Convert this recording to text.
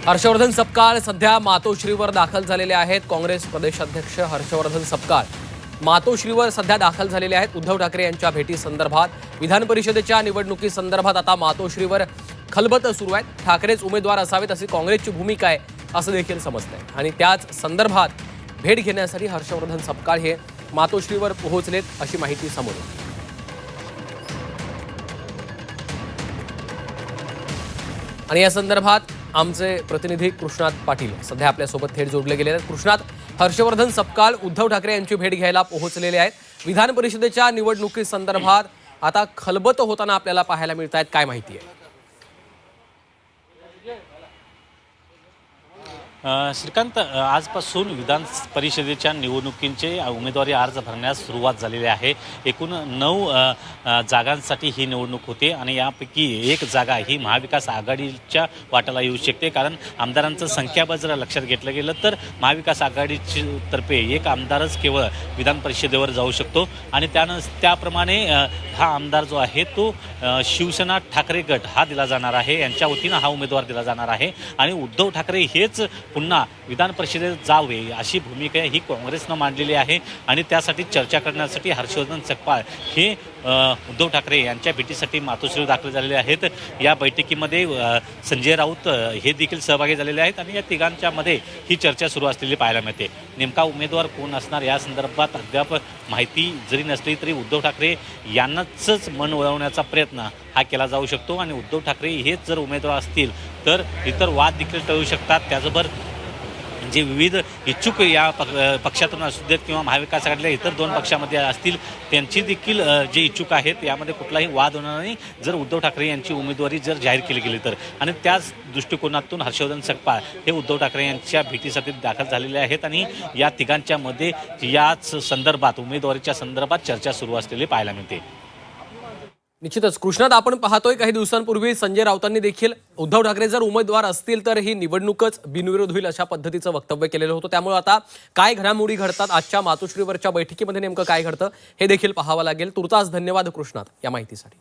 हर्षवर्धन सपकाळ सध्या मातोश्रीवर दाखल झालेले आहेत। काँग्रेस प्रदेशाध्यक्ष हर्षवर्धन सपकाळ मातोश्रीवर सध्या दाखल झालेले आहेत। उद्धव ठाकरे यांच्या भेटी संदर्भात विधान परिषदेच्या निवडणुकी संदर्भात आता मातोश्रीवर खलबत सुरू आहे। ठाकरेच उमेदवार असावेत अशी काँग्रेसची भूमिका आहे असं देखील समजतंय आणि त्याच संदर्भात भेट घेण्यासाठी हर्षवर्धन सपकाळ हे मातोश्रीवर पोहोचलेत अशी माहिती समोर येते। आणि या संदर्भात आमचे प्रतिनिधी कृष्णात पाटील सध्या आपल्यासोबत थेट जोडले गेले आहेत। कृष्णात, हर्षवर्धन सपकाळ उद्धव ठाकरे यांची भेट घ्यायला पोहोचलेले आहेत। विधान परिषदेच्या निवडणुकी संदर्भात आता खलबत होताना आपल्याला पाहायला मिळत आहेत, काय माहिती आहे? श्रीकांत, आजपासून विधान परिषदेच्या निवडणुकींचे उमेदवारी अर्ज भरण्यास सुरुवात झालेली आहे। एकूण 9 जागांसाठी ही निवडणूक होते आणि यापैकी एक जागा ही महाविकास आघाडीच्या वाट्याला येऊ शकते, कारण आमदारांचं संख्याबळ जर लक्षात घेतलं गेलं तर महाविकास आघाडीतर्फे एक आमदारच केवळ विधान परिषदेवर जाऊ शकतो आणि त्याप्रमाणे हा आमदार जो आहे तो शिवसेना ठाकरे गट हा दिला जाणार आहे, यांच्या वतीनं हा उमेदवार दिला जाणार आहे आणि उद्धव ठाकरे हेच पुन्हा विधान परिषदेत जावे अशी भूमिका ही काँग्रेसनं मांडलेली आहे आणि त्यासाठी चर्चा करण्यासाठी हर्षवर्धन सपकाळ हे उद्धव ठाकरे यांच्या भेटीसाठी मातोश्रीवर दाखल झालेले आहेत। या बैठकीमध्ये संजय राऊत हे देखील सहभागी झालेले आहेत आणि या तिघांच्या मध्ये ही चर्चा सुरू असलेली पाहायला मिळते। नेमका उमेदवार कोण असणार या संदर्भात अद्याप माहिती जरी नसली तरी उद्धव ठाकरे यांनाच मन वळवण्याचा प्रयत्न हा केला जाऊ शकतो आणि उद्धव ठाकरे हेच जर उमेदवार असतील तर इतर वाद देखील टळू शकतात। त्याचबरोबर जे विविध इच्छुक या पक्षातून असू देत किंवा महाविकास आघाडीच्या इतर 2 पक्षामध्ये असतील त्यांची देखील जे इच्छुक आहेत यामध्ये कुठलाही वाद होणार नाही जर उद्धव ठाकरे यांची उमेदवारी जर जाहीर केली गेली तर। आणि त्याच दृष्टिकोनातून हर्षवर्धन सपकाळ हे उद्धव ठाकरे यांच्या भेटीसाठी दाखल झालेले आहेत आणि या तिघांच्या मध्ये याच संदर्भात उमेदवारीच्या संदर्भात चर्चा सुरू असलेली पाहायला मिळते। निश्चितच कृष्णात, आपण पाहतोय काही दिवसांपूर्वी संजय राऊतांनी देखील उद्धव ठाकरे जर उमेदवार असतील तर ही निवडणूकच बिनविरोध होईल अशा पद्धतीचं वक्तव्य केलेलं होतं। त्यामुळे आता काय घडामोडी घडतात, आजच्या मातोश्रीवरच्या बैठकीमध्ये नेमकं काय घडतं हे देखील पाहावं लागेल। तुर्तास धन्यवाद कृष्णात या माहितीसाठी।